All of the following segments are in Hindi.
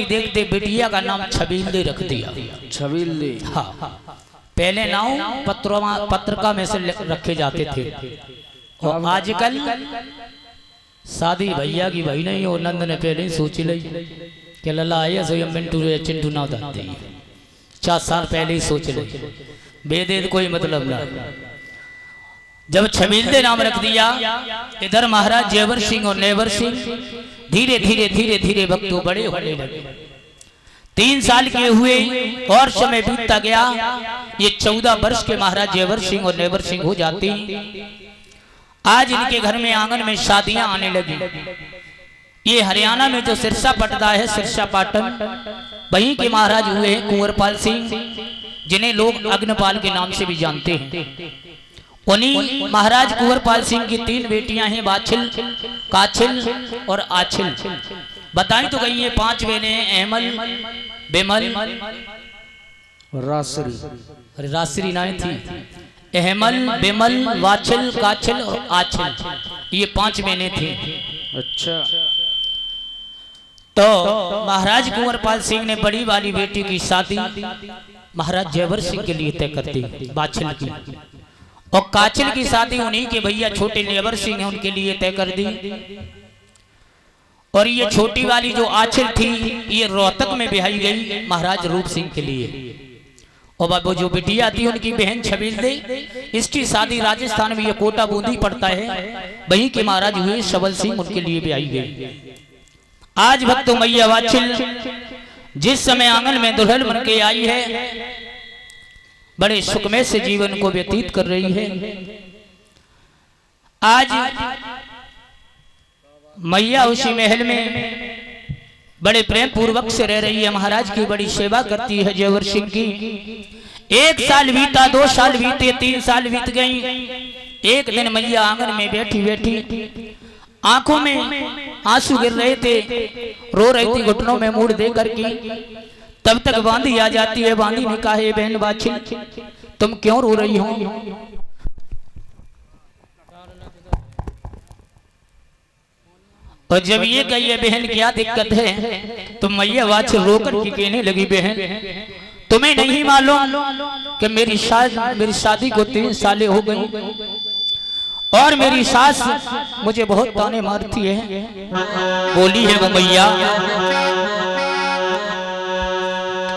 देखते बिटिया का नाम छबीले रख दिया। छबीले, हाँ, पहले नाम पत्रिका में से रखे जाते थे और आजकल शादी भैया की भाई नहीं, और नंद ने पहले ही सोच ली कि लला आया सो मिंटू चिंटू ना दाते 4 साल पहले ही सोच ली, बेदे कोई मतलब ना। जब छबीले नाम रख दिया, इधर महाराज जेवर सिंह और नेवर सिंह धीरे धीरे धीरे धीरे भक्तों बड़े होने लगे। 3 साल के हुए और समय बीतता गया, ये 14 वर्ष के महाराज जेवर सिंह और नेवर सिंह हो जाती। आज इनके घर में आंगन में शादियां आने लगी। ये हरियाणा में जो सिरसा पटता है, सिरसा पाटन, वहीं के महाराज हुए कुंवरपाल सिंह, जिन्हें लोग अग्नपाल के नाम से भी जानते हैं। उन्हीं महाराज कुंवरपाल सिंह की 3 बेटियां हैं, बाछिल, काछिल और आछिल। बताई तो गई है 5 बहनें हैं, अहमल, बेमल, रासरी, रासरी नाई थी, अहमल, बेमल, वाछिल, काछिल और आछिल, ये 5 बहनें थी। अच्छा। तो महाराज कुंवरपाल सिंह ने बड़ी वाली बेटी की शादी महाराज जेवर सिंह के लिए तय कर दी, बाछिल की, और काछिल की शादी उन्हीं के भैया छोटे नेवर सिंह हैं उनके लिए तय कर दी। और ये छोटी वाली जो आछिल थी, ये रोहतक में ब्याही गई महाराज रूप सिंह के लिए। और बाबू जो बिटिया थी उनकी बहन छबीले, इसकी शादी राजस्थान में ये कोटा बूंदी पड़ता है, वहीं के महाराज हुए सबल सिंह, उनके लिए ब्याही गई। आज भक्तों मैया वाछिल जिस समय आंगन में दुल्हन बन के आई है, बड़े सुखमय से जीवन को व्यतीत कर रही है। आज मैया उसी महल में बड़े प्रेम पूर्वक से रह रही है, महाराज की बड़ी सेवा करती है जेवर सिंह की। 1 साल बीता, 2 साल बीते, 3 साल बीत गई। एक दिन मैया आंगन में बैठी बैठी आंखों में आंसू गिर रहे थे, रो रही थी घुटनों में मुड़ दे करके। तब तक बांदी आ जाती है। बांदी ने कहा, हे बहन बाछिल, तुम क्यों रो रही हो? और जब ये कही, बहन क्या दिक्कत है, तो मैया वाछिल रोकर के कहने लगी, बहन तुम्हें नहीं मालूम कि मेरी शादी को 3 साल हो गई और मेरी सास मुझे बहुत ताने मारती है। बोली है वो मैया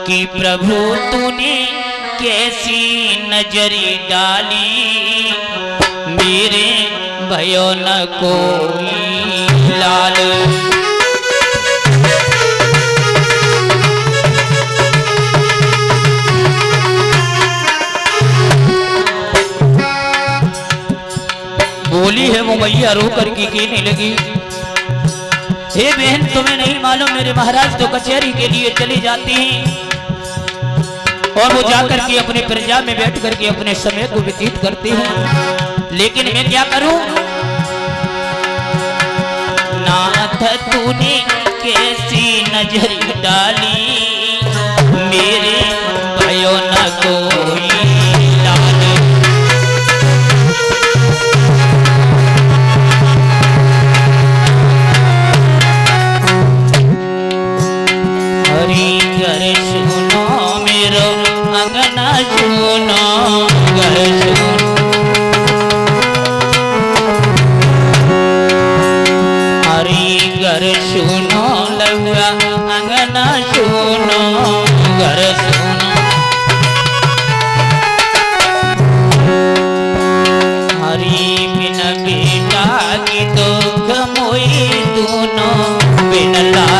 कि प्रभु तूने कैसी नजरी डाली, मेरे भयो न कोई लाल। बोली है वो मैया रो करके कहने लगी, हे बहन तुम्हें नहीं मालूम मेरे महाराज तो कचहरी के लिए चले जाते हैं और वो जाकर के अपने प्रजा में बैठ करके अपने समय को व्यतीत करते हैं, लेकिन मैं क्या करूं? नाथ तूने कैसी नजर डाली, मेरे भयो न कोई लाल। हरि घर सुनो मेरो अंगना सुनो, घर सुनो हरि घर सुनो, लगा अंगना सुनो, घर सुनो। हरि बिन बेटा की दुख मोई दोनों बिन ला।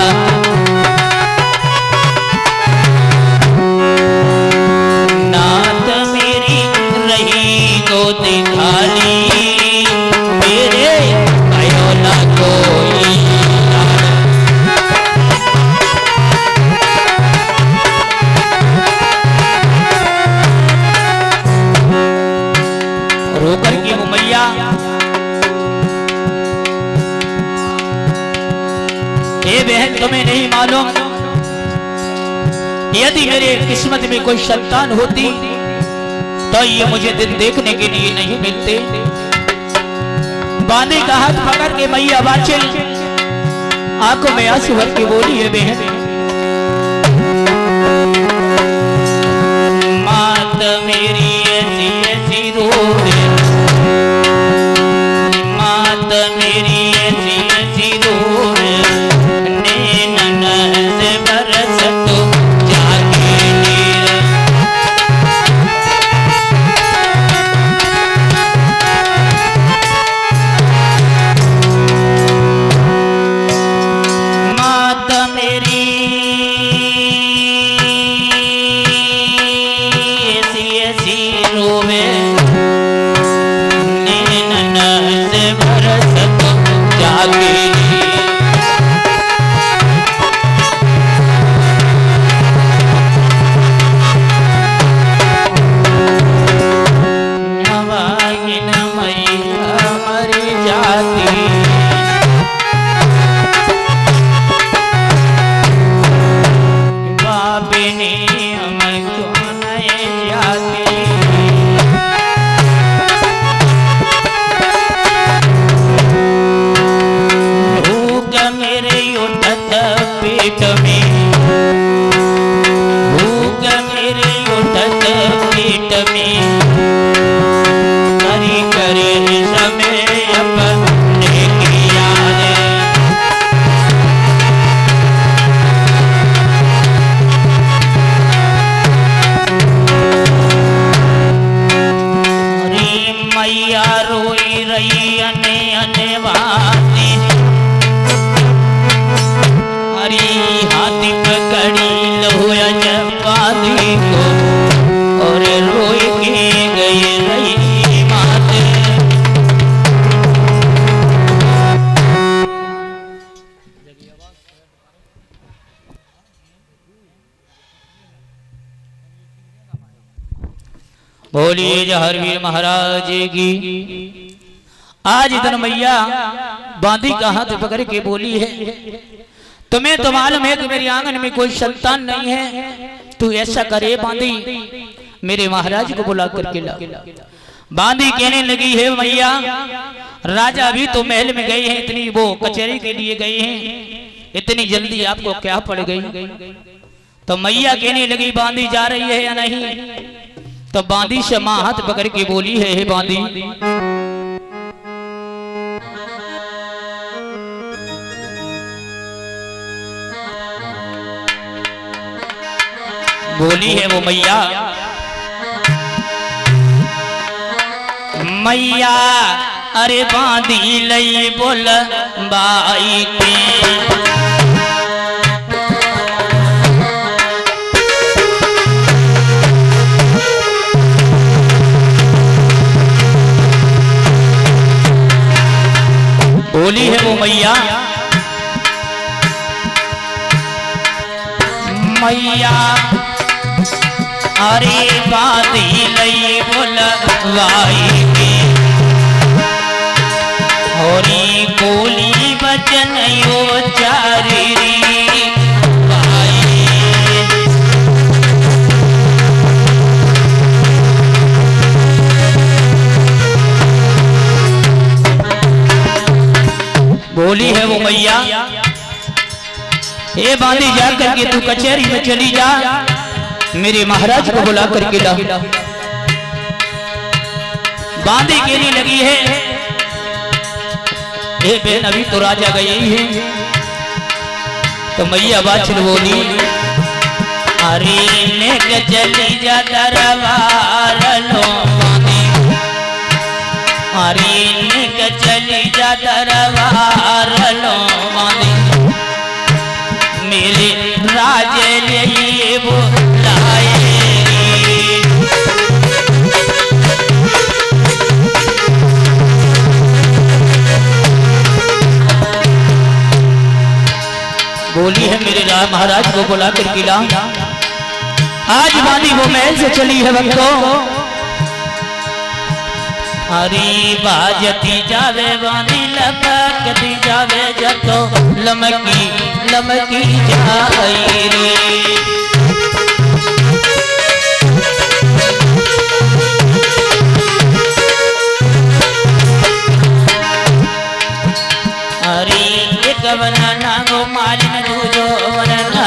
रोकर के वो मैया हे बहन तुम्हें नहीं मालूम, यदि मेरे किस्मत में कोई संतान होती तो ये मुझे दिन देखने के लिए नहीं मिलते। बांधे का हाथ पकड़ के मैया वाछिल आंखों में आंसू भर के बोली है, बहन पेट में करी करे समय अपने किया रे। मैया रोई रही अने अने वानी हरी हाथी पकड़ी लोया जवानी को और रोई के गई रही माते। बोलिए जहरवीर महाराज की। आज इधर मैया बांदी का हाथ पकड़ के बोली है, तुम्हें तो मालूम है कि मेरे आंगन में कोई संतान नहीं है, तू ऐसा करे बांदी मेरे महाराज को बुला करके ला। बांदी कहने लगी है मैया राजा भी तो महल में गए हैं, इतनी वो कचहरी के लिए गए हैं, इतनी जल्दी आपको क्या पड़ गई। तो मैया कहने लगी बांदी जा रही है या नहीं। तो बांदी से मां हाथ पकड़ के बोली है, हे बांदी बोली है वो मैया, मैया अरे बांधी लई बोल बाई के बोली है वो मैया, मैया अरे बांधी लई बोलवाई के होरी बोली बचन यो चारी बोली है वो मैया, ये बांधी जा करके तू कचहरी में चली जा, मेरे महाराज को बुला करके ला। बांधी कहने लगी है, हे बहन अभी तो राजा गए ही है। तो मैया बाछड़ बोली, अरे लेके चली जा दरबार लो बांधी, अरे लेके चली जा दरबार लो बांधी, मेरे राजे लिए वो बोली है मेरे महाराज को बुला कर किला। आज बांधी वो महल से चली है भक्तों, हरी बाजती जावे बांधी लपकती जावे जतो लमकी लमकी जाई रे। हरी एक बनाना गो मालिन दूजो बनाना,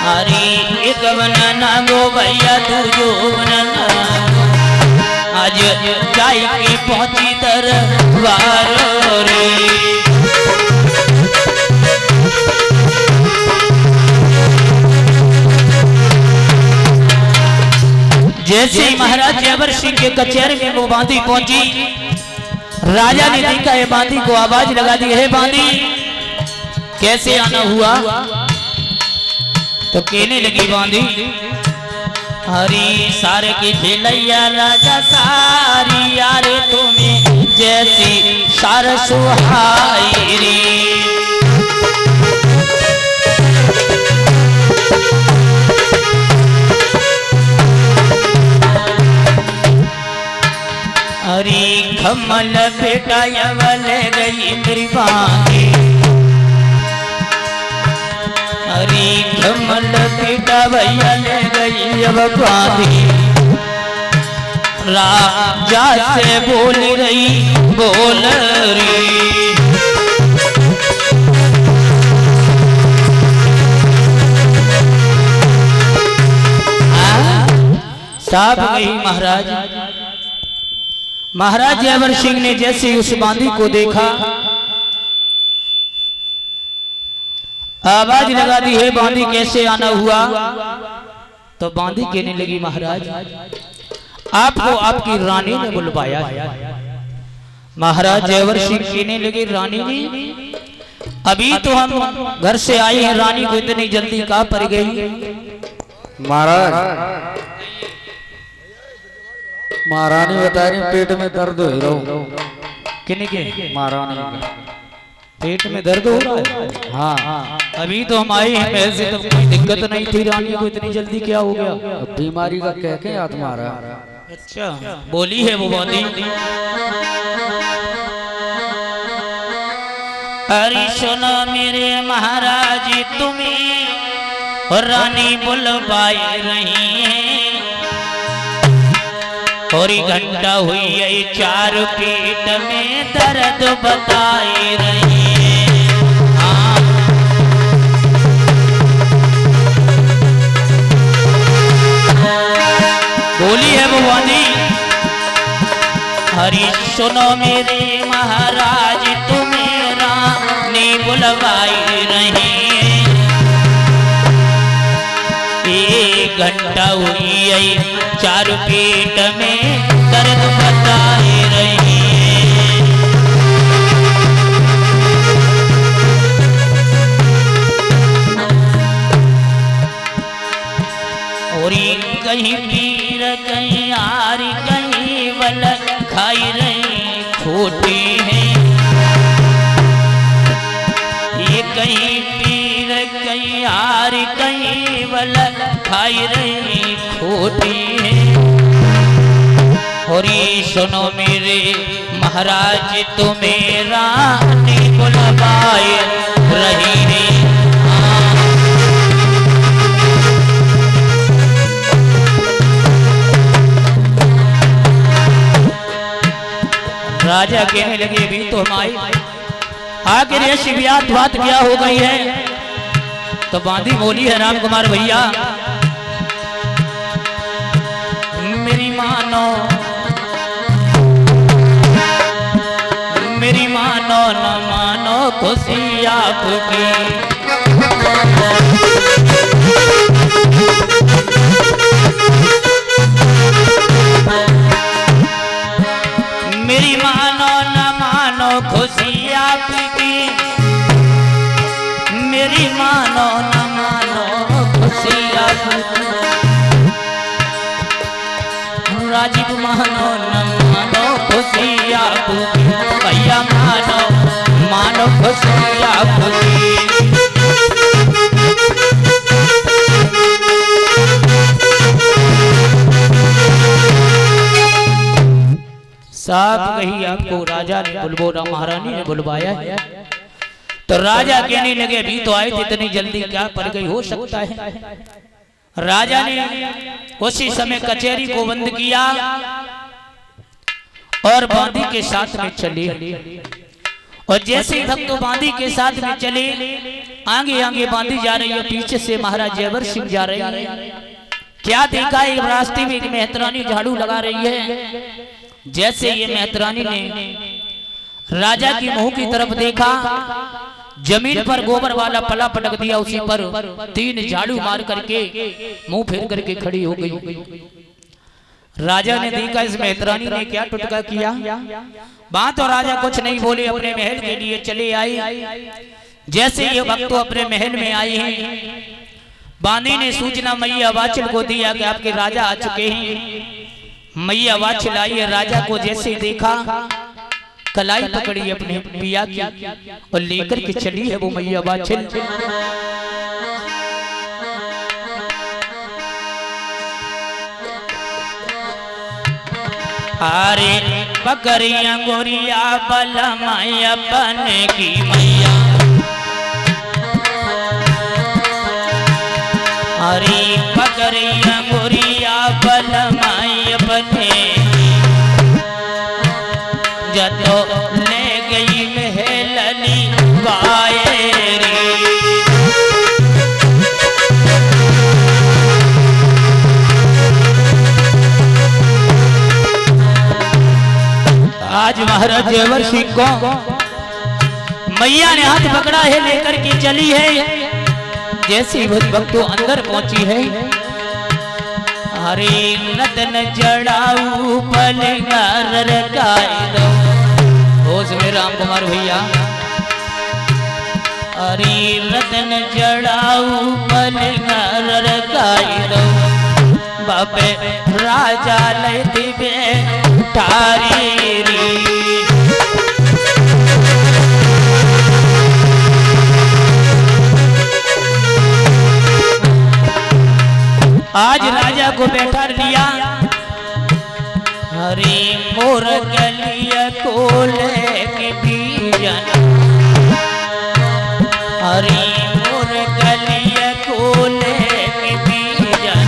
हरी एक बनाना गो भैया दूजो बनाना, आज जाई की पहुंची दरबार रे। जैसे ही महाराज जयवर सिंह के कचहरी में वो बांधी पहुंची, राजा ने देखा है बांधी को, आवाज लगा दी, है बांधी कैसे आना हुआ। तो कहने लगी बांधी, हरी सारे की झेलैया राजा सारी यारे तुम्हें जैसी सार सुहाई रे। हरी कमल बेटा यवल गई मेरी बांधी, हरी कमल बेटा भैया ले गई अब बांधी, राजा से बोल रही बोल रही। साहब गई महाराज। महाराज जयवर सिंह ने जैसे उस बांदी को देखा, आवाज लगा दी, है बांदी कैसे आना हुआ? तो बांदी कहने लगी, महाराज आपको आपकी रानी ने बुलवाया है। महाराज जयवर सिंह कहने लगे, रानी जी अभी तो हम घर से आए हैं, रानी को इतनी जल्दी कहाँ पर गई? महाराज महारानी बता रही पेट में दर्द हो रहा हूँ। किन्हीं के? महारानी पेट में दर्द हो रहा है? हाँ अभी तो हम आए हैं, वैसे तो कोई दिक्कत नहीं थी, रानी को इतनी जल्दी क्या हो गया? बीमारी का कह के हाथ मारा। अच्छा बोली है वो बांदी, अरे सुनो मेरे महाराज तुम्हें रानी बुलवाई रही है, और घंटा हुई है 4 पेट में दर्द बताए रही है। हाँ बोली है वो बांदी, हरी सुनो मेरे महाराज तुम्हें रानी बुलवाई रही है, 1 घंटा हुई है 4 पेट में दर्द बताए रही है। और कहीं पीर कहीं आर कहीं बल खाई रही छोटी है, ये कहीं पीर कहीं आर कहीं बल खाई रही छोटी है। और ये सुनो मेरे महाराज तुम्हें रानी बुलवाए रही है। राजा कहने लगे, भी तो हम आए, आखिर ये शिवियात बात क्या हो गई है? तो बांदी बोली है, राम कुमार भैया मेरी मानो न मानो खुशी आपकी, मेरी मानो न मानो खुशी आपकी, मेरी मानो न मानो खुशी आपकी, राजीव मानो न मानो खुशी आपकी, भैया मानो मानो खुशी आपकी। साहब कही आपको राजा ने बुलवाया, महारानी ने बुलवाया है। तो राजा कहने लगे, अभी तो आए थे, इतनी जल्दी क्या पड़ गई हो सकता है? राजा ने उसी समय कचहरी को बंद किया और बांदी के साथ में चले, और जैसे भक्त बांदी के साथ में चले, आगे आगे बांदी जा रही है, पीछे से महाराज जयवर सिंह जा रहे हैं। क्या देखा, एक रास्ते में एक मेहतरानी झाड़ू लगा रही है। जैसे ये मेहतरानी ने राजा की मुंह की तरफ देखा, जमीन पर गोबर वाला पला पटक दिया, उसी पर 3 झाड़ू मार करके मुंह फेर करके खड़ी हो गई। राजा ने देखा इस मेहतरानी ने क्या टुटका किया, बात और राजा कुछ नहीं बोले, अपने महल के लिए चले आए। जैसे ये भक्त अपने महल में आए हैं, बांदी ने सूचना मैया वाचल को दिया कि आपके राजा आ चुके हैं। मैया वाचल आई है, राजा को जैसे देखा, कलाई पकड़ी अपने पिया की और लेकर के चली है वो मैया वाचल। अरे बकरिया गोरिया बला माया बन की मैया, अरे बकरिया गोरिया बला माया बने, जतो ले गई महलनी वायरी, आज महाराज जयवर सिंह को मैया ने हाथ पकड़ा है, लेकर के चली है। जैसी भक्तों अंदर पहुंची है, हरे नदन जड़ाऊ पलंगर गाए दो। होश में राम कुमार भैया। हरे रतन जड़ाऊ पलंगर गाए दो, बाबे राजा ले दिवे ठारी री। आज राजा को बैठा लिया, हरे मोर गलिया को लेके बीजन, हरे मोर गलिया को लेके बीजन,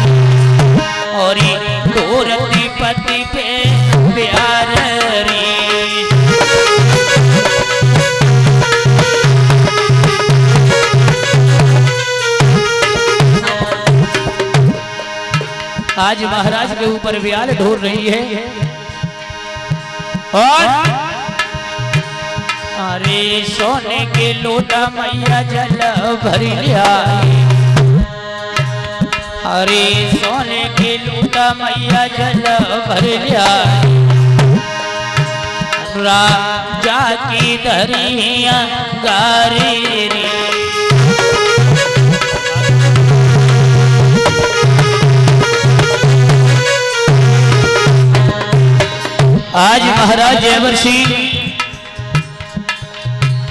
और तोरती पति पे प्यार रे। आज महाराज के ऊपर व्याल ढोर रही है, और अरे सोने के लोटा मैया जल भर आई। अरे सोने के लोटा मैया जल भर आई, राजा की धरिया गारी रे। आज महाराज जयवर सिंह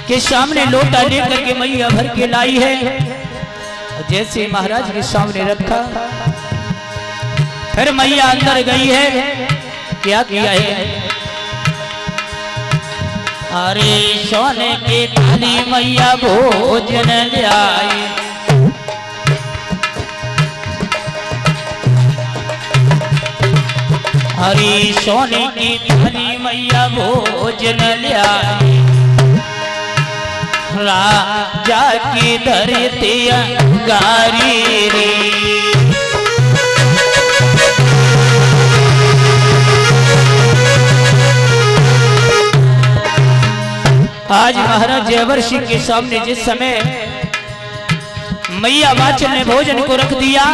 के सामने लोटा लेकर के मैया भर के लाई है। जैसे महाराज के सामने रखा, फिर मैया अंदर गई है। क्या किया है? अरे सोने की थाली मैया भोजन ले आई। हरी सोने की थाली मैया भोजन ले आई, राजा की धरती गारी रे। आज महाराज जयवर सिंह के सामने जिस समय मैया वाचन ने भोजन को रख दिया,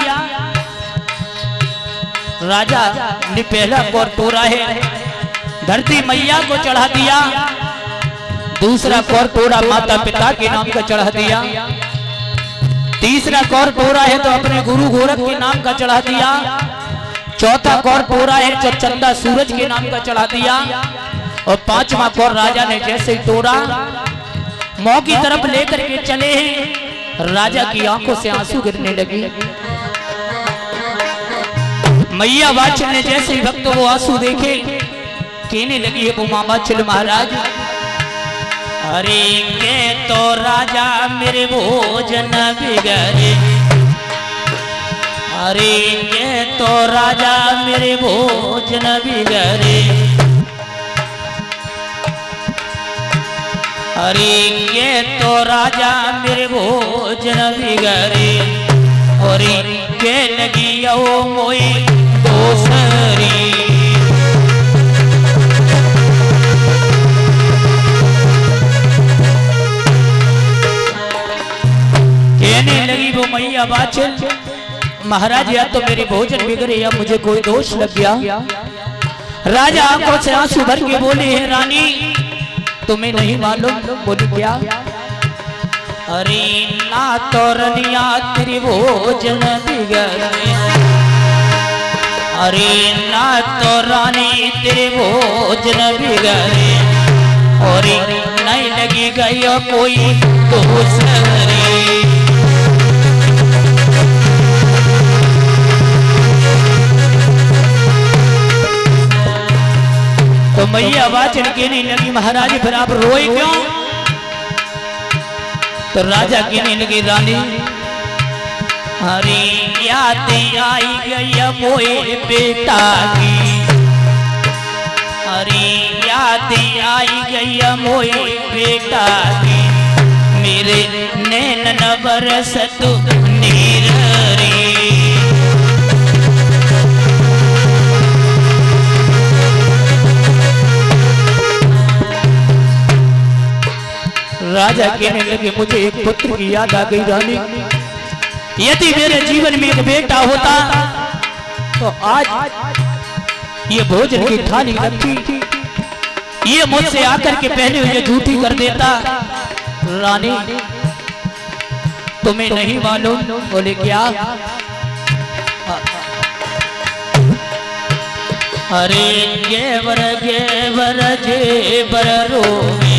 राजा ने पहला कौर तोड़ा है, धरती मैया को चढ़ा दिया। दूसरा कौर तोड़ा माता पिता के नाम का चढ़ा दिया। तीसरा कौर तोड़ा है तो अपने गुरु गोरख के नाम का चढ़ा दिया। चौथा कौर तोड़ा है जो चंदा सूरज के नाम का चढ़ा दिया। और पांचवा कौर राजा ने जैसे ही तोड़ा, मौ की तरफ लेकर के चले हैं। राजा की आंखों से आंसू गिरने लगे। मैया वाचन ने जैसे ही भक्तों वो आंसू देखे, कहने लगी है वो मामा चल महाराज, अरे के तो राजा मेरे भोजन बिगड़े, अरे के तो राजा मेरे भोजन बिगड़े, अरे के तो राजा मेरे भोजन बिगड़े, और के लगी ओ मोई दोसरी। कहने लगी वो मैया वाचन, महाराज या तो मेरे भोजन बिगड़े या मुझे कोई दोष लग गया। राजा आंखों से आंसू भर के बोले हैं रानी तुम्हें नहीं मालूम? बोली क्या? अरे ना तो रनिया तेरी भोजन बिगड़े, अरे ना तो रानी तेरे भोजन बिगड़े, और नहीं लगी गई कोई दूसरी। तो मैया वाचन कहने लगी महाराज फिर आप रोए क्यों? तो राजा कहने लगे रानी हरी याद आई गई मोए बेटा की, हरी याद आई गई मोए बेटा की, मेरे नैन न बरसत नीर रे। राजा कहने लगे मुझे एक पुत्र की याद आ गई रानी, यदि मेरे जीवन में एक बेटा होता तो आज ये भोजन की थाली रखी ये मुझसे आकर के पहले मुझे झूठी कर देता। रानी तुम्हें नहीं मालूम? बोले क्या? अरे गेवर गेवर जेवर रोवे,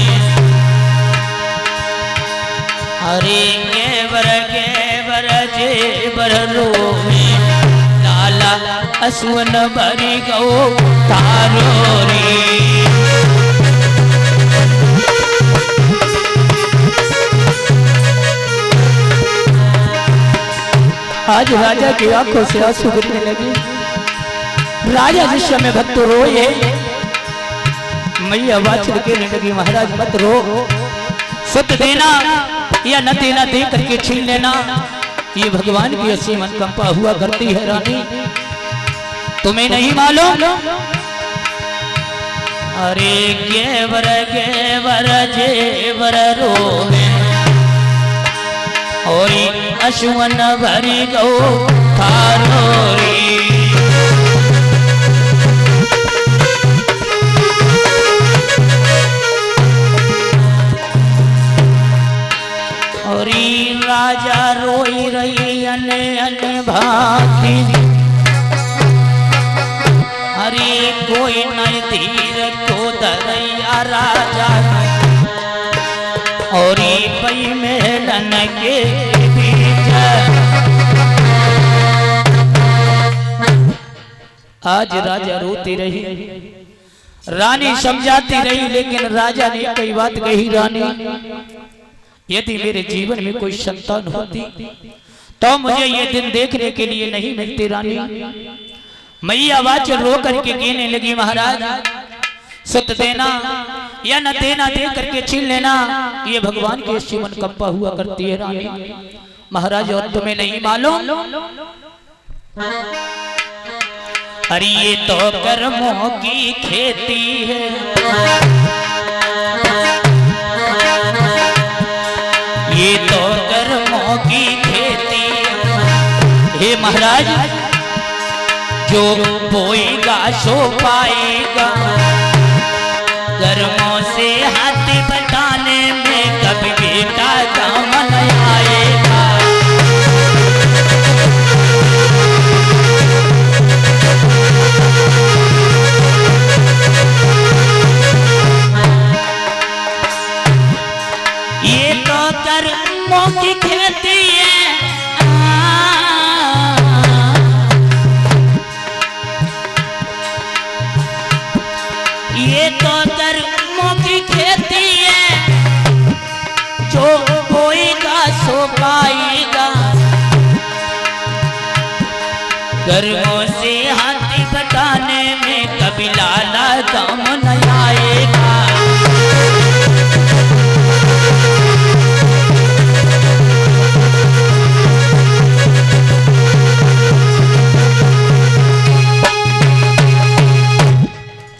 अरे गेवर गेवर जेवर रोवे, लाला असुवन भरी गो तारो रे। आज राजा की आंखों से आंसू गिरने लगे। राजा जिस समय भक्त रोए, मैया वाचल कहने लगी महाराज मत रो, सुत देना या न देना दे करके छीन लेना, ये भगवान की असीम अनुकंपा हुआ करती है। रानी तुम्हें नहीं मालूम? अरे गेवर गेवर जेवर रोवे, और अश्वन भरी गो थारो रे। और राजा रोई रही अने अने भाती, अरे कोई नहीं धीर को धरैया राजा, और पई मेलन के बीच आज राजा रोती रही, रानी समझाती रही, लेकिन राजा ने कई बात कही, रानी यदि मेरे जीवन में कोई संतान होती तो मुझे ये दिन देखने के लिए नहीं मिलती। रानी मैया वाचल रो करके कहने लगी महाराज सुत देना या न देना दे करके छीन लेना, ये भगवान के शिवन कंपा हुआ करती है। रानी महाराज और तुम्हें नहीं मालूम? अरे ये तो कर्मों की खेती है, ये तो कर्मों की खेती है। हे महाराज जो बोएगा सो पाएगा, कर्मों से हाथ बटाने में कभी बेटा काम नहीं आएगा। ये तो कर्मों की खेती है, ये तो कर्मों की खेती है, जो बोएगा सो पाएगा, कर्मों से हाथी बटाने में कभी लाला काम नहीं आएगा।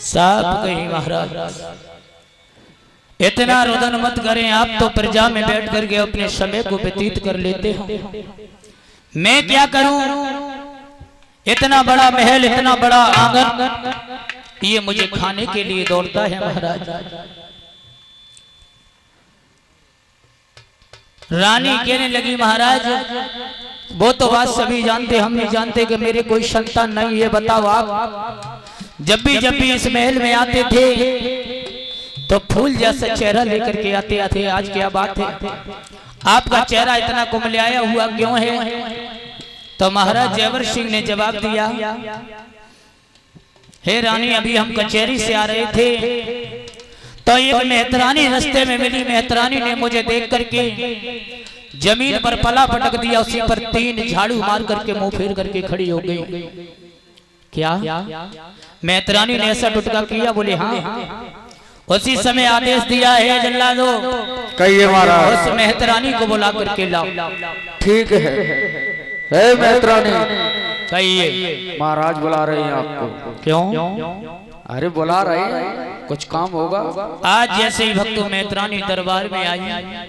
साफ कही महाराज, इतना रुदन मत करें, आप तो प्रजा में बैठ करके अपने समय को व्यतीत कर लेते हो, मैं क्या करूं? इतना बड़ा महल, इतना बड़ा आंगन, ये मुझे खाने के लिए दौड़ता है महाराज। रानी कहने लगी महाराज वो तो बात सभी जानते, हम नहीं जानते कि मेरे कोई संतान नहीं है। बताओ आप जब भी इस महल में आते थे तो फूल जैसा चेहरा लेकर के आते थे, आज क्या बात है? आपका चेहरा इतना कुमलाया हुआ क्यों है? तो महाराज जयवर सिंह ने जवाब दिया, हे रानी अभी हम कचहरी से आ रहे थे तो एक मेहतरानी रास्ते में मिली, मेहतरानी ने मुझे देख करके जमीन पर पला पटक दिया, उसी पर 3 झाड़ू मार करके मुंह फेर करके खड़ी हो गई। क्या मेहतरानी ने ऐसा टुटका किया? बोले हाँ। उसी समय आदेश दिया है जल्लादो कहिए महाराज, उस मेहतरानी को बुला करके लाओ। ठीक है मेहतरानी कहिए। महाराज बुला रहे हैं आपको। क्यों? अरे बुला रहे हैं, कुछ काम होगा। आज जैसे ही भक्तों मैत्रानी दरबार में आई,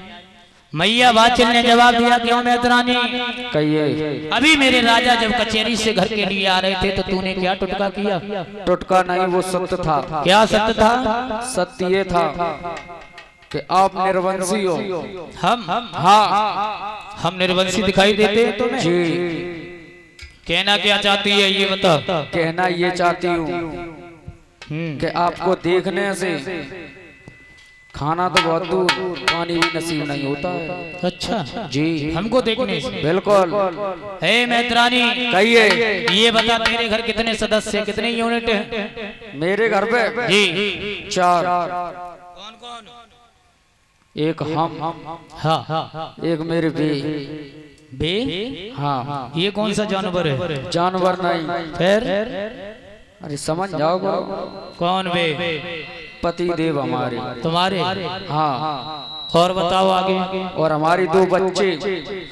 मैया वाचल ने जवाब दिया, क्यों मैत्रानी? कहिए। अभी मेरे राजा जब कचहरी से घर के लिए आ रहे थे तो तूने क्या टुटका किया? टुटका नहीं, वो सत्य था। क्या सत्य था? सत्य ये था कि आप निर्वंशी हो। हम हाँ, हम निर्वंशी दिखाई देते हैं तुम्हें? जी। कहना क्या चाहती है ये बता। कहना ये चाहती हूँ कि आपको देखने से खाना तो बहुत दूर, पानी भी नसीब नहीं होता है। अच्छा जी, हमको देखने से? बिल्कुल। हे मैत्रानी, कहिए। ये बता तेरे घर कितने सदस्य, कितने यूनिट हैं? मेरे घर पे जी 4। कौन कौन? एक हम, हाँ, एक मेरे बे। बे? हाँ। ये कौन सा जानवर है? जानवर नहीं। फिर? अरे समझ जाओ। कौन बे? पति देव हमारे। तुम्हारे? हाँ। और बताओ आगे। और हमारी 2 बच्चे।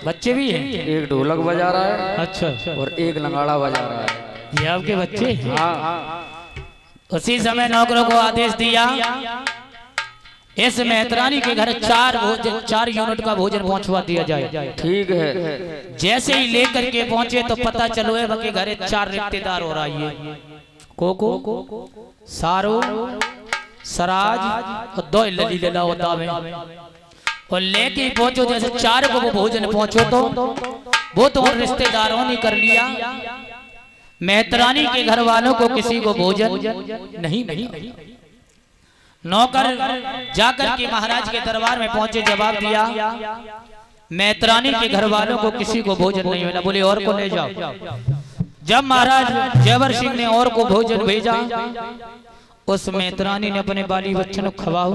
बच्चे भी हैं? एक ढोलक बजा रहा है, अच्छा, और एक लंगाड़ा बजा रहा है। ये आपके बच्चे? हाँ। उसी समय नौकरों को आदेश दिया, इस मेहतरानी के घर 4 यूनिट का भोजन पहुंचवा दिया जाए। ठीक है। जैसे ही लेकर के पहुंचे तो पता चलो है के घरे 4 रिश्तेदार हो रहा है। कोको, सारो, सराज और 2 लली लला होता है। और लेके पहुंचो, जैसे 4 को वो भोजन पहुंचो तो वो तो रिश्तेदारों ने कर लिया, मेहतरानी के घर वालों को किसी को भोजन नहीं। नौकर जाकर के महाराज के दरबार में पहुंचे, जवाब दिया, मेहतरानी के घर वालों को किसी को भोजन नहीं मिला। बोले और को ले जाओ। जब महाराज जयवर सिंह ने और को भोजन भेजा, उस मेहतरानी ने अपने बाली बच्चों को खवाओ,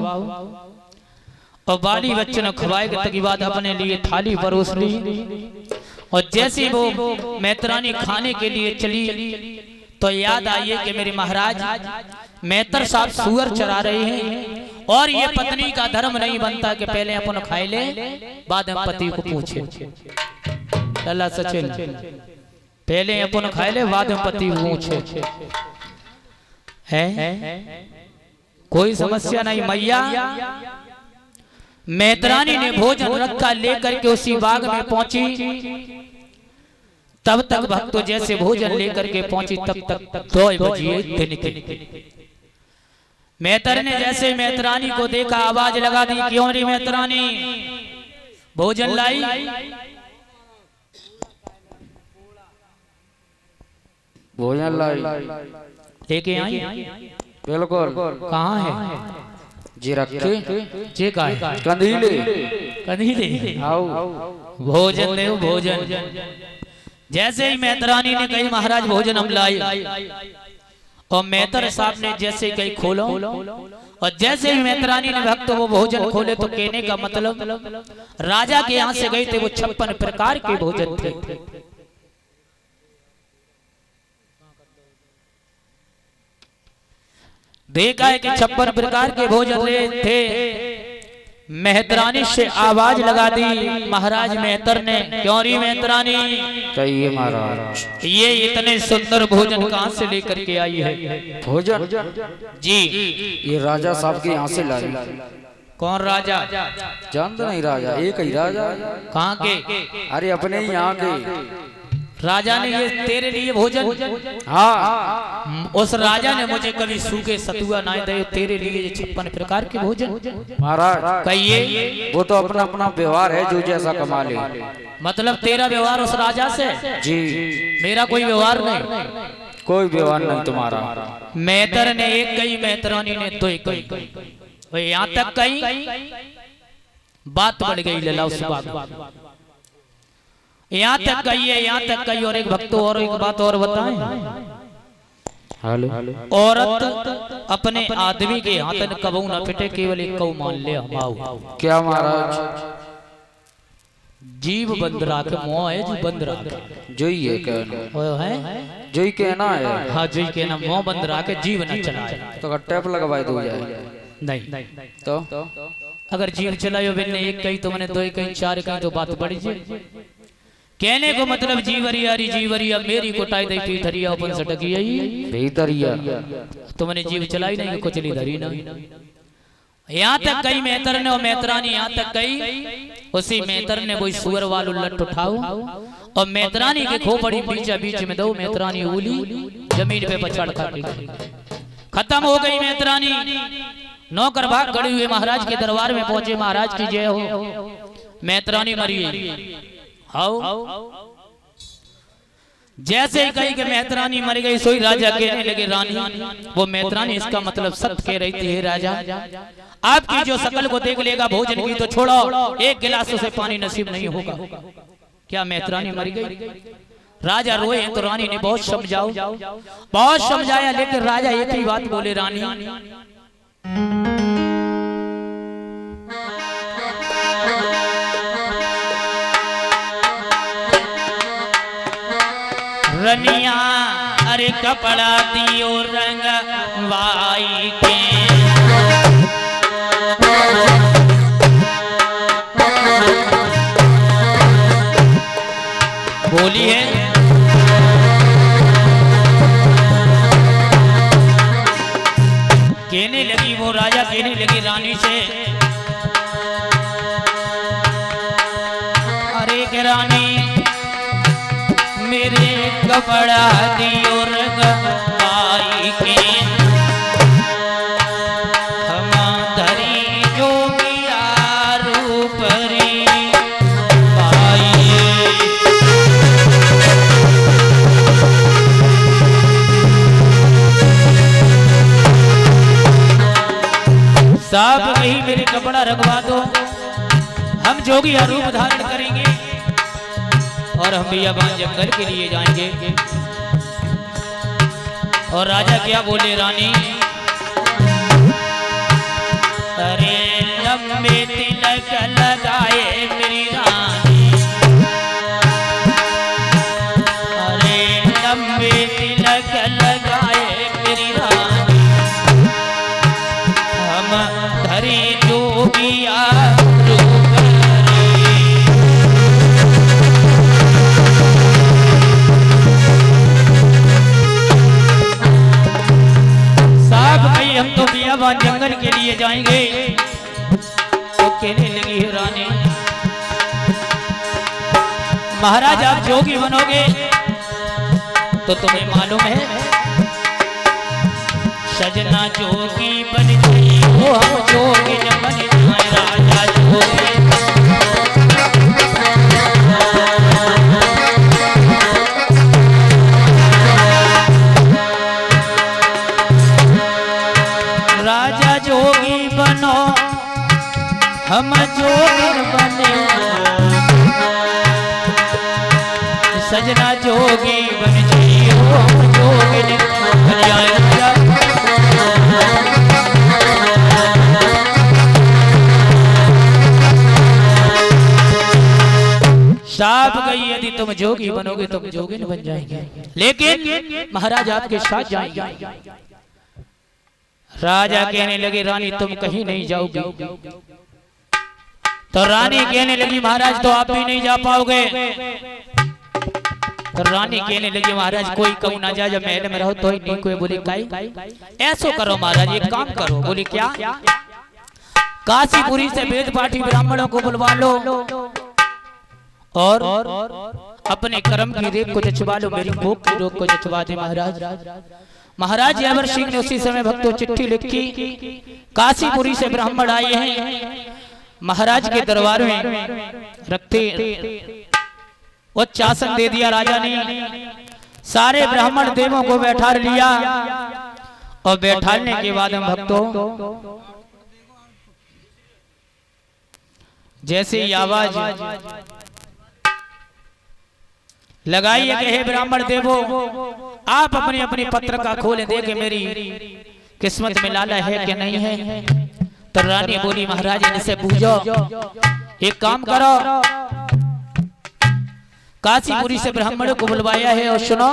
और बाली बच्चों को खवाए के बाद अपने लिए थाली परोस ली। और जैसे वो मेहतरानी खाने के लिए चली तो याद आई कि मेरे महाराज मेहतर साहब सुअर चरा रहे हैं, और ये पत्नी का धर्म नहीं बनता कि पहले अपन खाए ले, बाद में पति को पूछे। लल्ला सचिन, पहले अपन खाए ले, बाद में पति को पूछे। है कोई समस्या नहीं। मैया मेहतरानी ने भोजन रखा, लेकर के उसी बाग में पहुंची। तब तक भक्तों जैसे भोजन लेकर के पहुंची, तब तक 2 बजे दिन के। मेहतर ने जैसे मेहतरानी को देखा, आवाज लगा दी, क्यों रे मेहतरानी, भोजन लाई? भोजन लाई, लेके आई? बिल्कुल। कहाँ है? जी रखे। जे का है? कंधीले। आओ, भोजन दे भोजन। जैसे ही मेहतरानी ने कही, महाराज भोजन हम लाई, और मेहतर साहब ने जैसे ही कही खोलो, और जैसे ही मेहतरानी ने भक्त वो भोजन खोले तो कहने का मतलब राजा के यहाँ से गए थे वो 56 प्रकार के भोजन थे। देखा है कि 56 प्रकार के भोजन थे। मेहतरानी से आवाज लगा दी महाराज मेहतर ने, क्यों री मेहतरानी? कहिए महाराज। ये इतने सुंदर भोजन कहाँ से लेकर के आई है? भोजन जी ये राजा साहब के यहाँ से लाई। कौन राजा? जानते नहीं राजा, एक ही राजा। कहाँ के? अरे अपने ही यहाँ के राजा ने ये तेरे लिए भोजन? हाँ। उस राजा ने मुझे कभी सूखे सतुआ ना दे, तेरे लिए 56 प्रकार के भोजन। महाराज कहिए। वो तो अपना अपना व्यवहार है, जो जैसा कमा ले। मतलब तेरा व्यवहार उस राजा से? जी। मेरा कोई व्यवहार नहीं? कोई व्यवहार नहीं तुम्हारा। मेहतर ने एक कही, मेहतरानी ने 2 कही, यहाँ तक कही बात बढ़ गई लला उस बात। यहाँ तक कही है, यहाँ तक कही। और एक भक्तों और एक बात और बताएं। हेलो। औरत अपने आदमी के हाथ कबू न फिटे, केवल एक कौ मान ले हमाऊ। क्या महाराज? जीव बंद राख, मोह है जो बंद राख। जो ही है कहना है, जो ही कहना है। हाँ जो ही कहना, मोह बंद राख, जीव न चलाए। तो टैप लगवाए दो जाए नहीं तो अगर जीव चलायो बिन्ने 1 कही तो मैंने 2 कही 4 कही तो बात बढ़ जाए। कहने को मतलब जीवरिया री जीवरिया मेरी कोटाई दई पीठरिया अपन सटकी आई भीतरिया तुमने जीव चलाई नहीं कुछ नहीं धरी ना। यहाँ तक गई मेहतर ने और मेहतरानी यहाँ तक गई, उसी मेहतर ने कोई सुअर वालू लट उठाओ और मेहतरानी के खोपड़ी बीचा बीच में दो, मेहतरानी उली जमीन पे पछाड़ काटी, खत्म हो गई मेहतरानी। नौकर भाग खड़े हुए महाराज के दरबार में पहुंचे, महाराज की जय हो, मेहतरानी मरी। आओ जैसे ही कही कि मेहतरानी मर गई, सोई राजा कहने लगे रानी वो मेहतरानी इसका मतलब सत्य कह रही थी, हे राजा आपकी जो शकल को देख लेगा भोजन की तो छोड़ो, एक गिलास उसे पानी नसीब नहीं होगा। क्या मेहतरानी मर गई? राजा रोए तो रानी ने बहुत समझाया, लेकिन राजा एक ही बात बोले, रानी रनिया अरे कपड़ा दियो रंग वाई के, बोली है कहने लगी वो राजा, कहने लगी रानी से, अरे के रानी मेरे कपड़ा दियो रंग पाई के, हम धरी जोगिया रूप रे पाई। साहब कहीं मेरे कपड़ा रखवा दो, हम जोगिया रूप धारण करेंगे और हम बियाबान जंगल के लिए जाएंगे। और राजा क्या बोले, रानी अरे लंबे तिलक लगाए मेरी रानी, अरे लंबे तिलक लगाए मेरी रानी, हम धरे जोगिया रूप रे। हम तो बियाबान जंगल के लिए जाएंगे। तो कहने लगी है रानी महाराज आप जोगी बनोगे तो तुम्हें मालूम है सजना जोगी बन गई वो हम जोगी न बन जाए, राजा जोगी जोगी बनो हम जोगिन बने, सजना जोगी बन जियो हम जोगिन बन जाए। साफ गई यदि तुम जोगी बनोगे तुम जोगिन बन जाएंगे, लेकिन महाराज आपके साथ जाएंगे। राजा कहने लगे रानी तुम कहीं नहीं जाओगी। तो रानी कहने लगी महाराज तो आप भी नहीं जा पाओगे। तो रानी कहने लगी महाराज कोई कहूँ ना जा, जब महल में रहो तो ही नहीं कोई। बोले काई ऐसो करो महाराज एक काम करो। बोले क्या? काशीपुरी से वेद पाठी ब्राह्मणों को बुलवा लो और अपने कर्म की रेख को जचवा लो, मेरी भूख की रोग को जचवा दे महाराज। महाराज यावर सिंह ने उसी समय भक्तों चिट्ठी लिखी, काशीपुरी से ब्राह्मण आए हैं, महाराज के दरबार में रखते उच्चासन दे दिया राजा ने। सारे ब्राह्मण देवों को बैठा लिया और बैठाने के बाद हम भक्तों जैसे ही आवाज लगाई है कि हे ब्राह्मण देवो आप अपनी अपनी पत्रिका खोले देखे मेरी किस्मत में लाला है कि नहीं है। तो रानी बोली महाराज इनसे पूछो, एक काम करो काशीपुरी से ब्राह्मणों को बुलवाया है और सुनो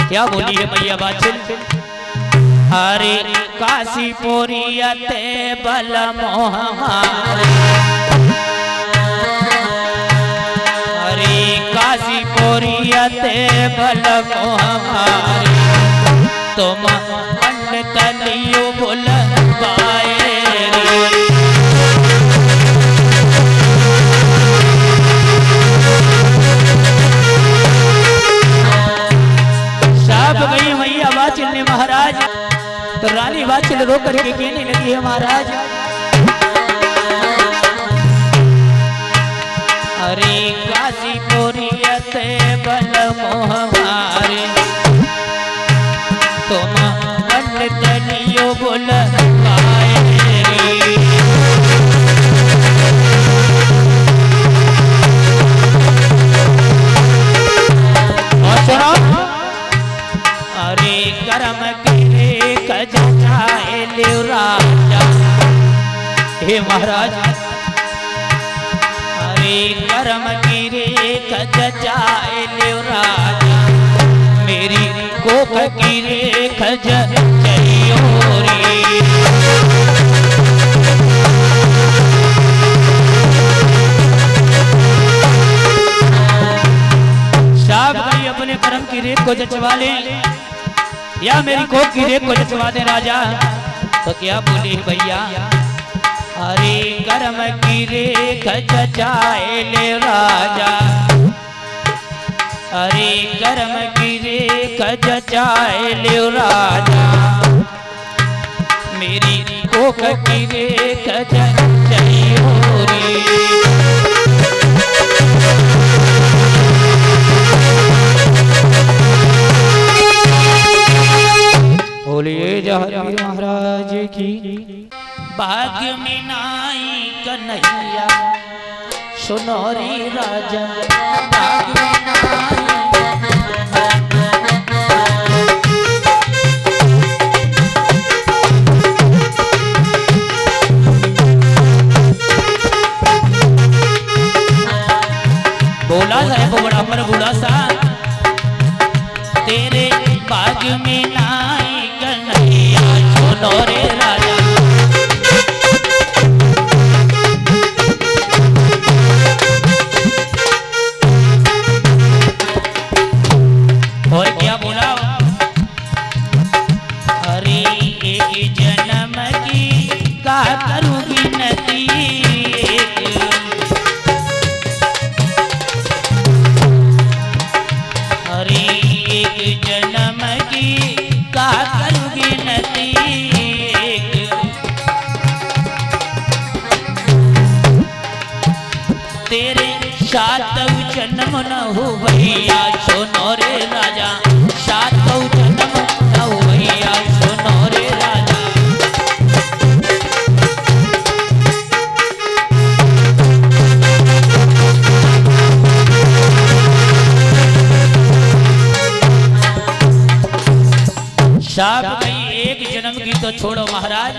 क्या बोली है मैया बाछिल। हरे काशीपुरी ते बल मोह, अरे ते बल को हमारे तुम पंडित लियो बुलवाए साहब गई मैया वाचिल ने महाराज तो रानी वाचिल रो करके कहने लगी है महाराज अरे काशीपुरियते बल मोहमारे तुम पंडित लियो बुलवाए और सुनो अरे कर्म गिरे कजाए ले राजा हे महाराज कर्म गिरे खजाए ले राजा मेरी कोख गिरे खज चलियो रे साहब भाई अपने कर्म की रेत को जचवा ले या मेरी कोख की रेत को जचवा दे राजा तो क्या बोले भैया अरे कर्म की रेख जचाए ले राजा अरे कर्म की रेख जचाए ले राजा मेरी कोख की रेख जचाइयो रे बोलिए जहांगीर महाराज की भाग्य में नाई कन्हैया सुनोरी राजा भाग्य में नाई बोला है बड़ा पर बूढ़ा सा तेरे भाग्य में नाई कन्हैया सुनोरे राजा और क्या बोला अरे एक जन्म की का करूंगी नती अरे एक जन्म की का करूंगी नती तेरे सातव जन्म न हो भैया सुनो रे राजा सातव जन्म न हो भैया सुनो रे राजा साहब भाई एक जन्म की तो छोड़ो महाराज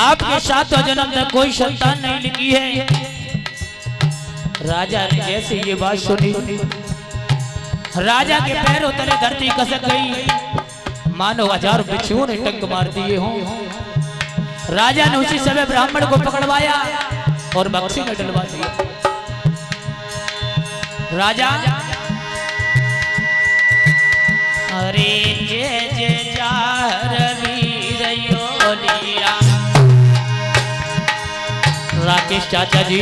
आपके सातों जन्म तक कोई संतान नहीं लिखी है राजा ने जैसे ये बात सुनी राजा के पैरों तले धरती खसक गई मानो हजार बिच्छुओं ने टंक मार दिए हों राजा ने उसी समय ब्राह्मण को पकड़वाया और बक्सी में डलवा दिया राजा अरे जय जय जार वीर योलिया राकेश चाचा जी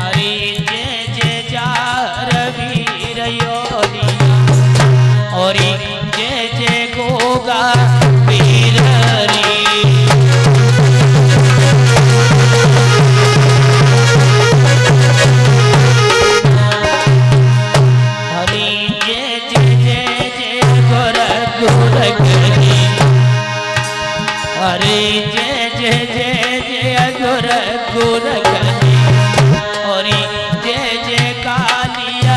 अरे जय जय जार वीर योलिया और जय जय गोगा वीर रे अरे जय जय जय जय गोरख गोरख अरे जय जय जय जय गोरख गोरख और जय जय कालिया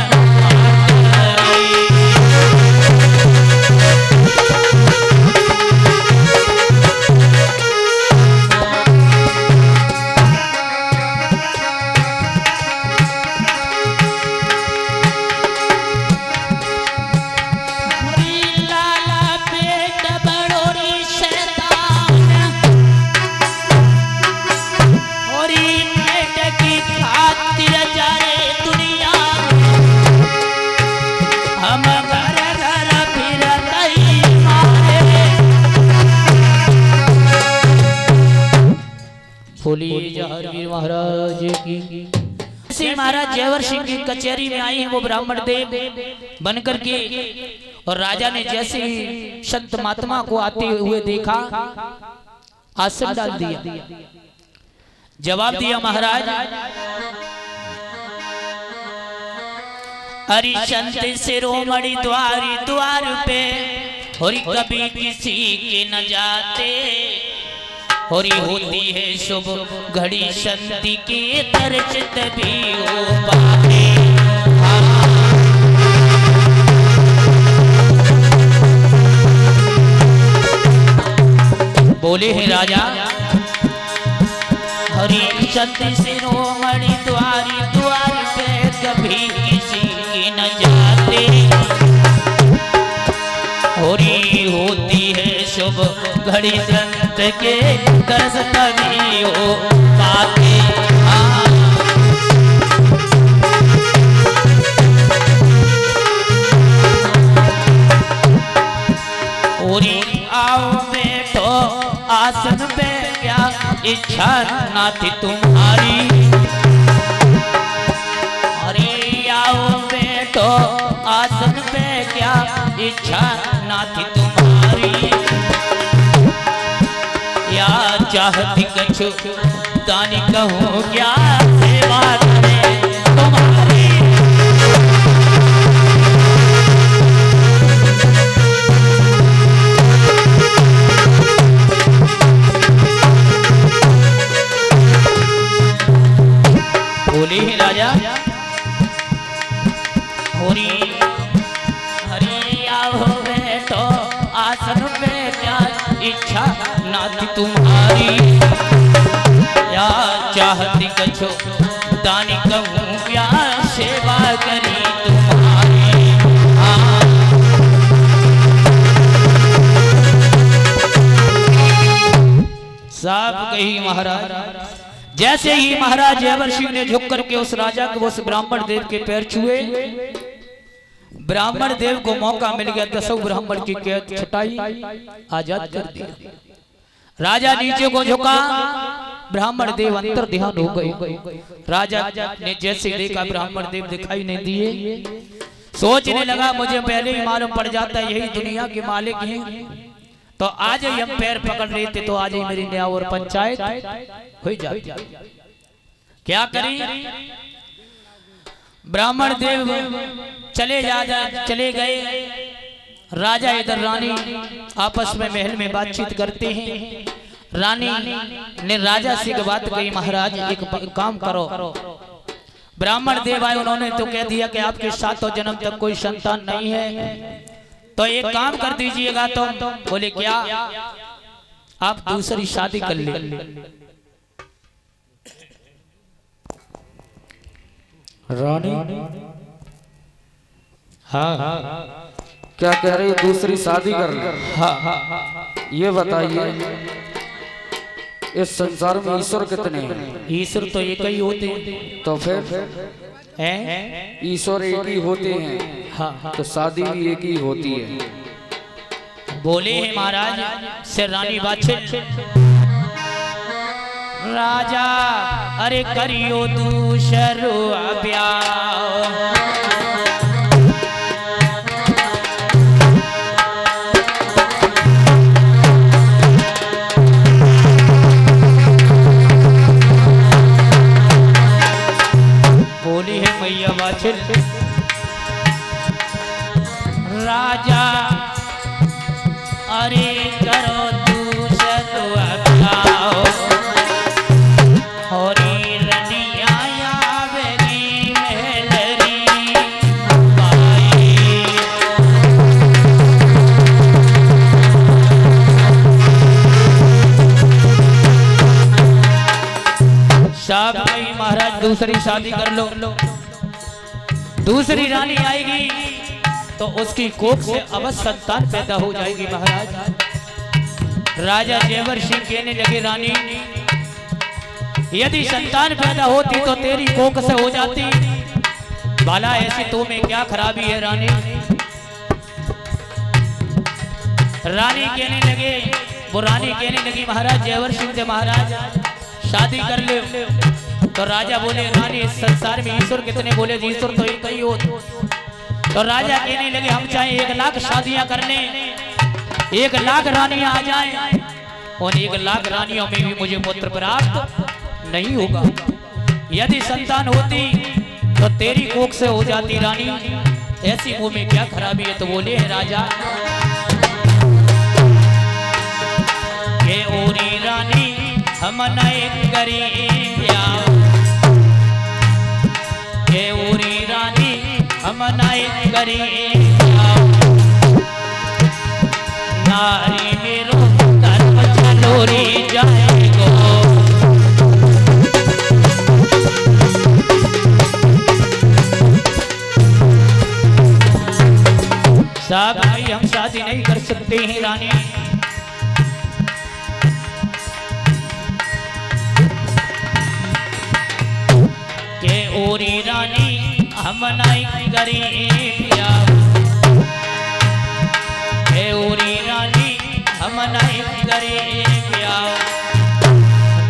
बोली जहर वीर महाराज की। श्री महाराज जयवर सिंह की कचहरी में आए हैं वो ब्राह्मण देव बनकर के, और राजा ने जैसे ही संत महात्मा को आते हुए देखा आसन डाल दिया। जवाब दिया महाराज, हरि संत शिरोमणि द्वारी द्वार पे और कभी किसी के न जाते, और होती है शुभ घड़ी संत के दर्श तभी हो पाते। बोले हैं राजा, हरि संत शिरोमणि द्वारी द्वार पे कभी किसी के न जाते, और होती है शुभ घड़ी संत के दर्श तभी हो पाते। और आओ बैठो आसन पे, क्या इच्छा ना थी तुम्हारी, अरे आओ बैठो आसन पे, क्या इच्छा ना थी तुम्हारी, या चाहती कछु दानी कहूँ क्या सेवा करे तुम्हारी। बोले ही राजा, होरी हरि आओ बैठो आसन पे, क्या इच्छा ना थी तुम्हारी, या चाहती कछो दानी कहूँ क्या सेवा करी तुम्हारी। साहब कही महाराज, जैसे ही महाराज जयवर सिंह ने झुक करके उस राजा को उस ब्राह्मण देव के पैर छुए, ब्राह्मण देव को मौका मिल गया, 10 ब्राह्मण की कैद छुटाई, आजाद कर दिया। राजा नीचे को झुका, ब्राह्मण देव अंतर ध्यान हो गए। राजा ने जैसे देखा ब्राह्मण देव दिखाई नहीं दिए, सोचने लगा मुझे पहले ही मालूम पड़ जाता यही दुनिया के मालिक हैं, तो आज ही हम पैर पकड़ लेते तो आज ही मेरी न्याय और पंचायत हो जाती। क्या करें, ब्राह्मण देव चले गए। राजा इधर रानी आपस में महल में बातचीत करते हैं। रानी ने राजा से एक बात कही, महाराज एक काम करो। ब्राह्मण देव आए, उन्होंने तो कह दिया कि आपके 7 जन्म तक कोई संतान नहीं है, तो एक काम कर दीजिएगा। तो बोले क्या, आप दूसरी शादी कर ले। रानी हाँ क्या कह रही, दूसरी शादी कर ले? हाँ, ये बताइए इस संसार में ईश्वर कितने हैं? ईश्वर तो एक ही होते हैं। तो फिर हैं? ईश्वर एक ही होते हैं, हाँ, तो शादी भी एक ही होती है। बोले हैं महाराज से रानी बादशाह, राजा अरे करियो दूसरो ब्याह, बोली है मैया बादशाह, राजा अरे करो दूसरो ब्याह, होरी रनिया आवेगी महलरी बाई। साहब भाई महाराज दूसरी शादी कर लो, दूसरी रानी आएगी तो उसकी कोख से अवश्य संतान पैदा हो जाएगी। महाराज राजा जयवर सिंह कहने लगे, रानी यदि संतान पैदा होती तो तेरी कोख से हो जाती, भला ऐसी तो में क्या खराबी है रानी। रानी कहने लगे, वो रानी कहने लगी महाराज जयवर सिंह से, महाराज शादी कर ले। तो राजा बोले रानी इस संसार में ईश्वर कितने? बोले ईश्वर तो एक ही हो। तो राजा कहने लगे हम चाहे 1 लाख शादियां करने, 1 लाख रानियां आ जाएं, और 1 लाख रानियों में भी मुझे पुत्र प्राप्त नहीं होगा। यदि संतान होती तो तेरी कोख से हो जाती रानी, ऐसी मुंह में क्या खराबी है? तो बोले है राजा के ओरी रानी हम नए करी प्यार, के ओरी रानी हम नए करी प्यार, नारी मेरो धर्म चलोरी जाएगो। साहब भाई हम शादी नहीं कर सकते हैं रानी। के ओरी रानी हम नहीं करी प्यार, के ओरी रानी हम नहीं करी प्यार,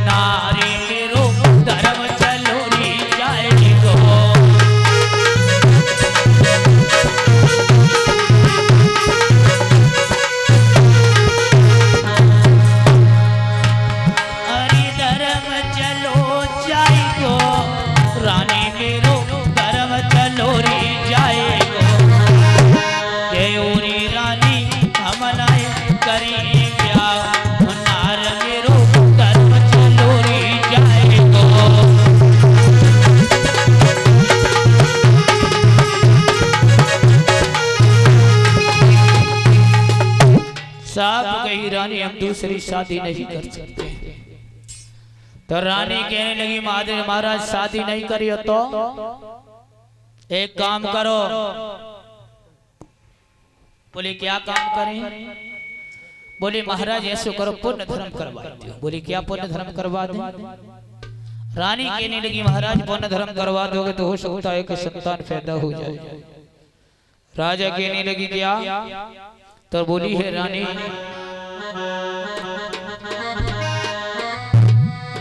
नारी मेरो धर्म चलोरी जाएगो। साहब कही रानी हम दूसरी शादी नहीं कर सकते। तो रानी कहने लगी महाराज शादी नहीं करियो तो एक काम करो। बोले क्या काम करें? बोले महाराज ऐसे करो पुण्य धर्म करवा दो। बोले क्या पुण्य धर्म करवा दे? रानी कहने लगी महाराज पुण्य धर्म करवा दोगे तो हो सकता है कि संतान पैदा हो जाए। राजा कहने लगी क्या? तो बोली है रानी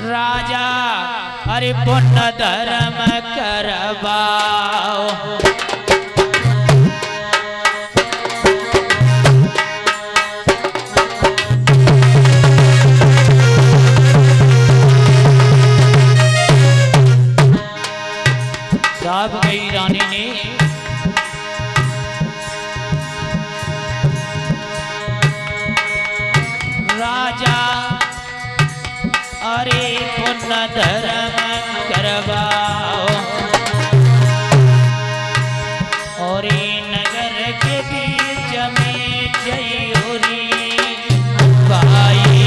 राजा अरे पुण्य धर्म करवाओ, साहब गई रानी ने राजा अरे पुण्य धर्म करवाओ, और नगर के बीच में जयोरी भाई,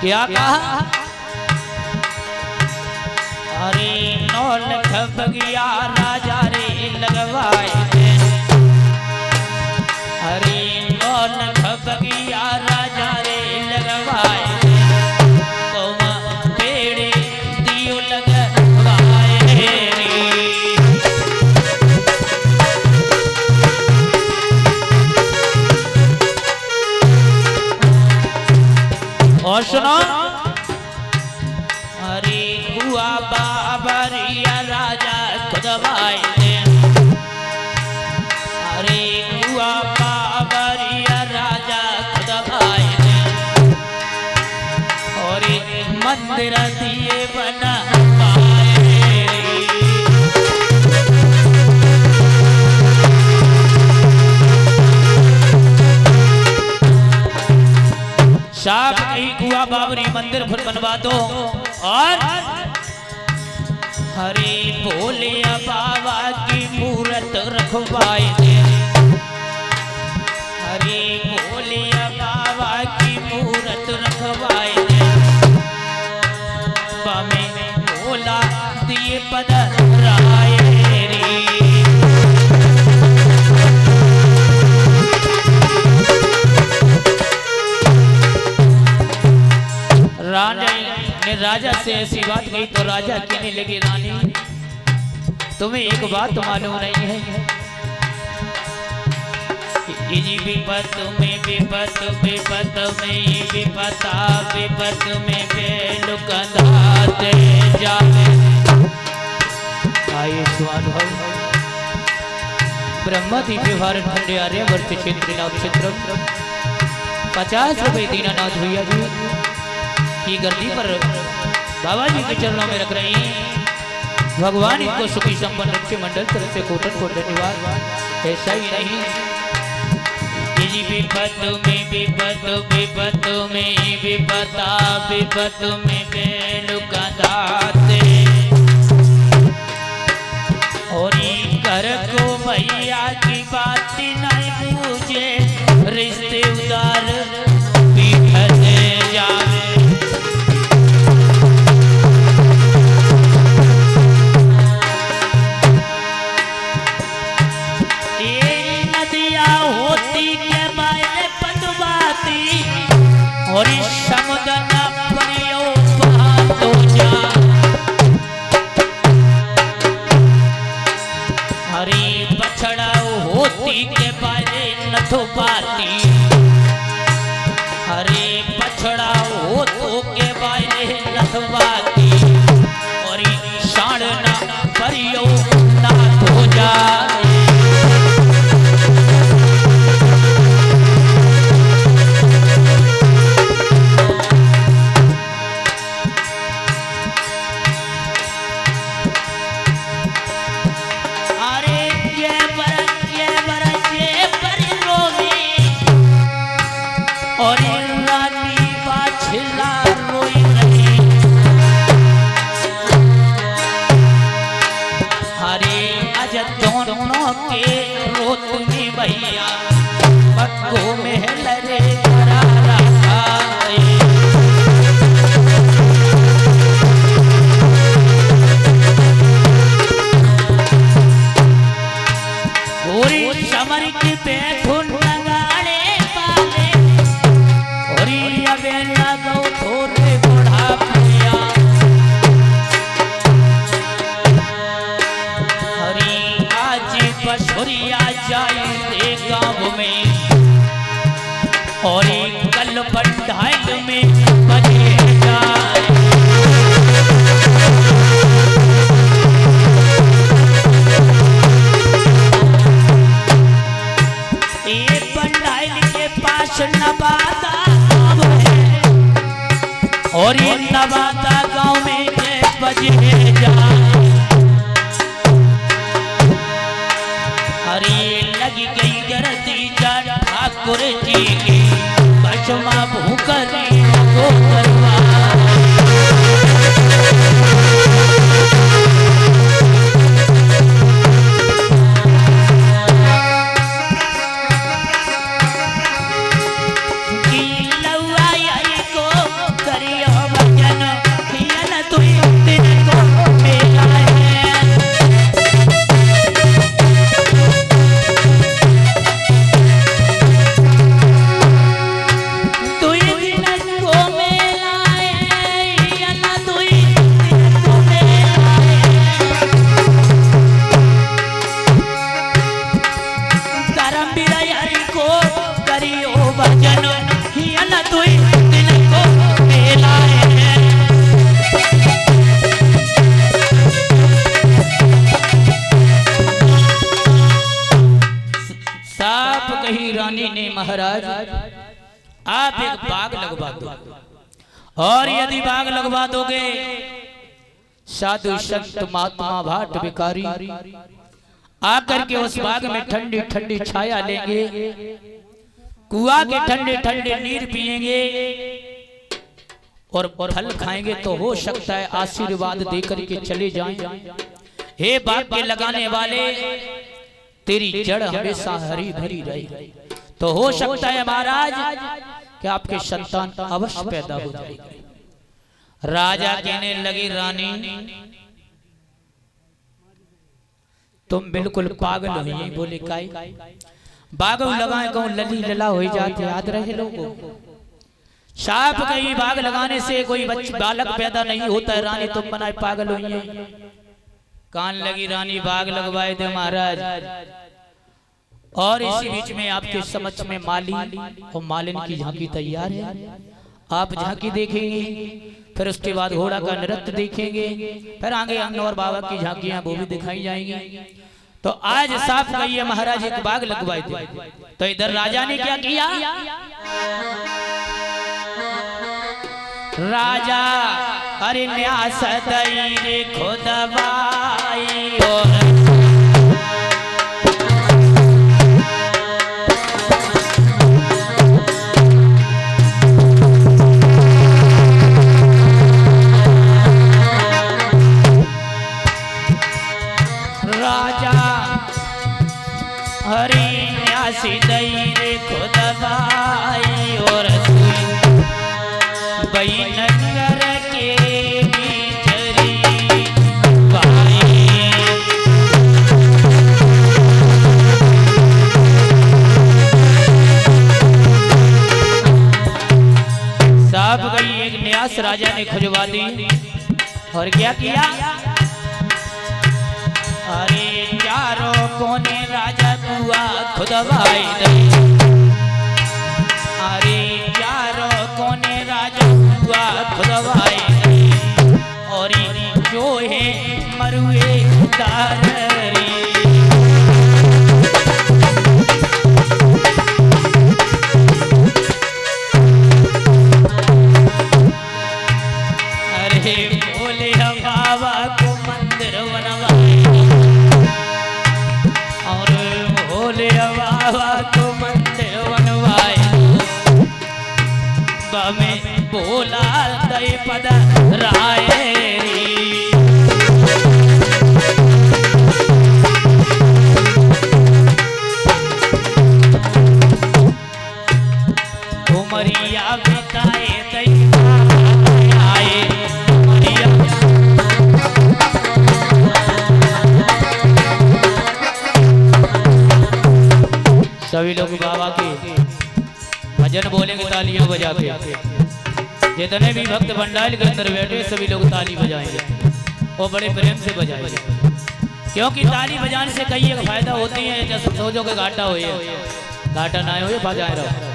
क्या कहा? अरे 9 लाख बगिया राजा रे लगवाए, अरे 9 लाख बगिया राजा रे लगवाए, तुम पेड़े दियो लगवाए रे। और सुनो अरे हुआ बाबरिया राजा खुदवाए दे, अरे हुआ बाबरिया राजा खुदवाए दे, और मंदिर दिए बना साहब कहीं कुआ बाबरी मंदिर खुद बनवा दो, और हरे भोले बाबा की मूर्त रखवाए दे, हरे भोले बाबा की मूर्त रखवाए दे, बामे भोला दिए पद राय रे। राजा ने राजा से ऐसी बात कही तो राजा कहने लगे रानी तुम्हें एक बात मालूम नहीं है जी विपत में विपत विपत में विपता विपत में बेल कंधाते जावे। आइए स्वानुभव ब्रह्म दिव्य भारत खंडे आर्यवर्त क्षेत्र नक्षत्र 50 रुपए दीनानाथ भैया जी की गर्दी पर बाबा जी के चरणों में रख रहे हैं। भगवान इनको सुखी संपन्न रखे, मंडल तरफ से कोटन को धन्यवाद। ऐसा ही नहीं जी विपत में विपत विपत में विपता विपत में बेल कंधाते और कर को भैया की बात नहीं पूछे रिश्ते उदार पीछे जावे। ये नदियाँ होती के बाए पदवाती और समुद्र न परियो बहातो जा। हरी बछड़ा होती के बारे नथो पाती, हरे बछड़ा हो तो के बारे नथो पाती और शाण ना परियो ना हो जाए। भैया पक्को में लरे करा रहा पूरी समर की बैठुन लगाड़े पाले और अबे लगो थोड़े बुढ़ा पिया। हरी आज बछुरिया जाए गाँव में और कल बंधाइल में बजे जाए। ये बंधाइल के पास नवादा गाँव है और ये नवादा गाँव में बजे जाए। हरी लगी गई गरती जान ठाकुर जी की बचमा भूकरी को महाराज आप एक बाग लगवा दो और यदि बाग लगवा दोगे साधु संत महात्मा भाट भिखारी आकर के उस बाग में ठंडी ठंडी छाया लेंगे, कुआ के ठंडे ठंडे नीर पिएंगे और फल खाएंगे तो हो सकता है आशीर्वाद देकर के चले जाएं। हे बाग के लगाने वाले तेरी जड़ हमेशा हरी भरी रहे तो हो सकता है महाराज कि आपके संतान अवश्य पैदा हो जाएगी। राजा कहने लगी रानी तुम बिल्कुल पागल हुई। बोले काई बाग लगाए कहूं लली लला हो जाते याद रहे लोगों। साफ कहीं बाग लगाने से कोई बालक पैदा नहीं होता है। रानी तुम बनाए पागल हुई है। कान लगी रानी बाग लगवाए थे महाराज और इसी बीच में आपके समक्ष में माली और मालिन की झांकी तैयार है। आप झांकी देखेंगे, फिर उसके बाद घोड़ा का नृत्य देखेंगे, फिर आगे अनवर बाबा की झांकियां वो भी दिखाई जाएंगी। तो आज साफ कहिए महाराज एक बाग लगवाए थे, तो इधर राजा ने क्या किया? राजा अरे न्यास दई रे खुदवाई और हरी न्यासी दई रे खुदवाई और बई नगर के बिचरी बाई। साहब गई एक न्यास राजा ने खुजवा दी और क्या किया? अरे चारों कोने राजा बुआ खुदवाई दई। अरे चारों कोने राजा बुआ खुदवाई दई और जो है मरुए दारी। अरे बोले बाबा को मंदिर बनवाए और भोले बाबा को मंदिर बनवाए। में बोला दई पद राय उमरिया बिताए दई आए। सभी लोग बाबा के भजन बोलेंगे तालियां बजा के। जितने भी भक्त भंडार के अंदर बैठे सभी लोग ताली बजाएंगे और बड़े प्रेम से बजाएंगे, क्योंकि ताली बजाने से कई एक फायदा होती है। जैसे सोचो के घाटा हो, घाटा ना हो बजाए रहो।